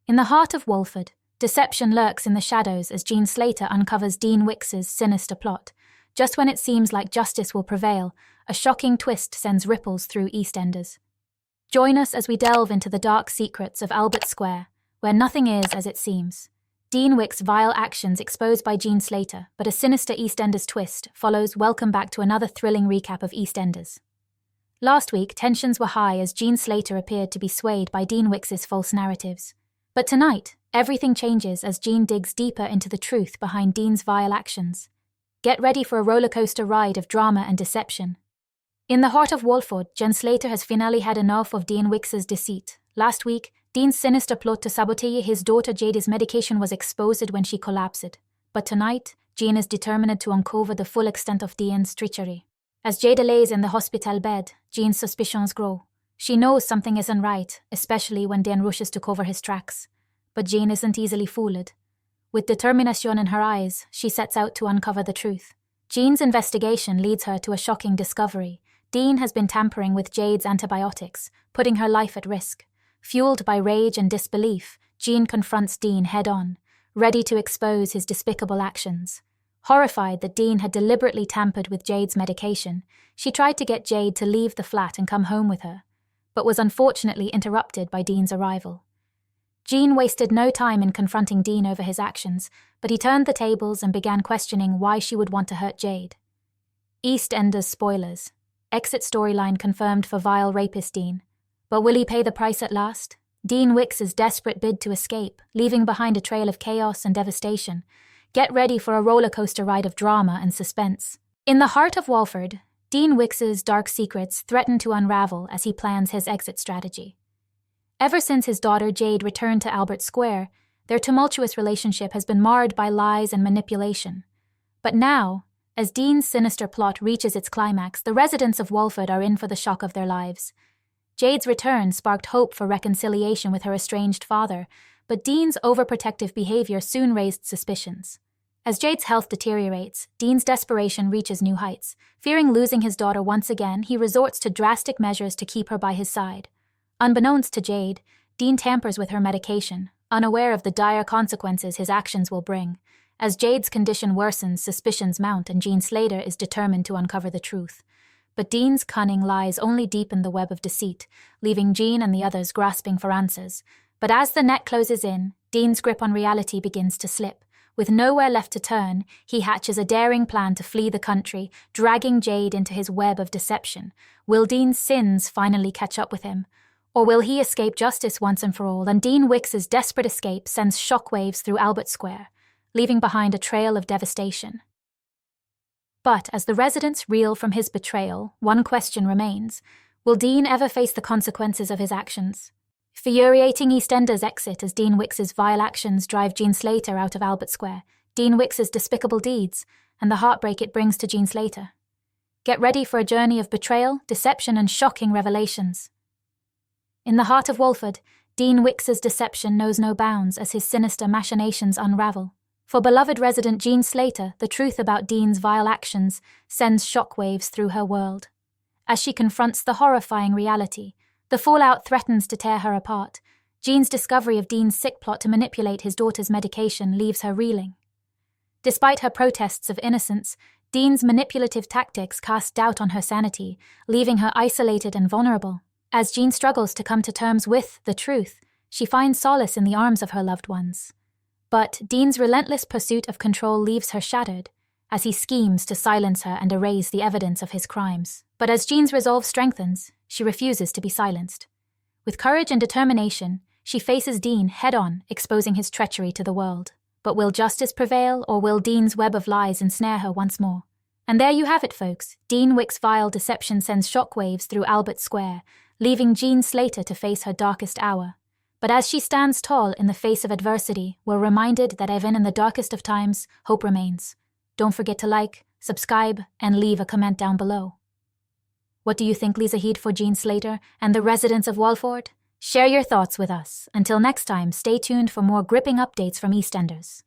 In the heart of Walford, deception lurks in the shadows as Jean Slater uncovers Dean Wicks's sinister plot. Just when it seems like justice will prevail, a shocking twist sends ripples through EastEnders. Join us as we delve into the dark secrets of Albert Square, where nothing is as it seems. Dean Wicks' vile actions exposed by Jean Slater, but a sinister EastEnders twist follows. Welcome back to another thrilling recap of EastEnders. Last week, tensions were high as Jean Slater appeared to be swayed by Dean Wicks' false narratives. But tonight, everything changes as Jean digs deeper into the truth behind Dean's vile actions. Get ready for a rollercoaster ride of drama and deception. In the heart of Walford, Jean Slater has finally had enough of Dean Wicks' deceit. Last week, Dean's sinister plot to sabotage his daughter Jade's medication was exposed when she collapsed. But tonight, Jean is determined to uncover the full extent of Dean's treachery. As Jade lays in the hospital bed, Jean's suspicions grow. She knows something isn't right, especially when Dean rushes to cover his tracks. But Jean isn't easily fooled. With determination in her eyes, she sets out to uncover the truth. Jean's investigation leads her to a shocking discovery. Dean has been tampering with Jade's antibiotics, putting her life at risk. Fueled by rage and disbelief, Jean confronts Dean head-on, ready to expose his despicable actions. Horrified that Dean had deliberately tampered with Jade's medication, she tried to get Jade to leave the flat and come home with her, but was unfortunately interrupted by Dean's arrival. Jean wasted no time in confronting Dean over his actions, but he turned the tables and began questioning why she would want to hurt Jade. EastEnders spoilers. Exit storyline confirmed for vile rapist Dean. But will he pay the price at last? Dean Wicks' desperate bid to escape, leaving behind a trail of chaos and devastation. Get ready for a rollercoaster ride of drama and suspense. In the heart of Walford, Dean Wicks' dark secrets threaten to unravel as he plans his exit strategy. Ever since his daughter Jade returned to Albert Square, their tumultuous relationship has been marred by lies and manipulation. But now, as Dean's sinister plot reaches its climax, the residents of Walford are in for the shock of their lives. Jade's return sparked hope for reconciliation with her estranged father, but Dean's overprotective behavior soon raised suspicions. As Jade's health deteriorates, Dean's desperation reaches new heights. Fearing losing his daughter once again, he resorts to drastic measures to keep her by his side. Unbeknownst to Jade, Dean tampers with her medication, unaware of the dire consequences his actions will bring. As Jade's condition worsens, suspicions mount and Jean Slater is determined to uncover the truth. But Dean's cunning lies only deepen the web of deceit, leaving Jean and the others grasping for answers. But as the net closes in, Dean's grip on reality begins to slip. With nowhere left to turn, he hatches a daring plan to flee the country, dragging Jade into his web of deception. Will Dean's sins finally catch up with him? Or will he escape justice once and for all? And Dean Wicks' desperate escape sends shockwaves through Albert Square, leaving behind a trail of devastation. But as the residents reel from his betrayal, one question remains. Will Dean ever face the consequences of his actions? Infuriating EastEnders exit as Dean Wicks' vile actions drive Jean Slater out of Albert Square, Dean Wicks' despicable deeds, and the heartbreak it brings to Jean Slater. Get ready for a journey of betrayal, deception, and shocking revelations. In the heart of Walford, Dean Wicks' deception knows no bounds as his sinister machinations unravel. For beloved resident Jean Slater, the truth about Dean's vile actions sends shockwaves through her world. As she confronts the horrifying reality, the fallout threatens to tear her apart. Jean's discovery of Dean's sick plot to manipulate his daughter's medication leaves her reeling. Despite her protests of innocence, Dean's manipulative tactics cast doubt on her sanity, leaving her isolated and vulnerable. As Jean struggles to come to terms with the truth, she finds solace in the arms of her loved ones. But Dean's relentless pursuit of control leaves her shattered, as he schemes to silence her and erase the evidence of his crimes. But as Jean's resolve strengthens, she refuses to be silenced. With courage and determination, she faces Dean head-on, exposing his treachery to the world. But will justice prevail, or will Dean's web of lies ensnare her once more? And there you have it, folks. Dean Wicks' vile deception sends shockwaves through Albert Square, leaving Jean Slater to face her darkest hour. But as she stands tall in the face of adversity, we're reminded that even in the darkest of times, hope remains. Don't forget to like, subscribe, and leave a comment down below. What do you think lies ahead for Jean Slater and the residents of Walford? Share your thoughts with us. Until next time, stay tuned for more gripping updates from EastEnders.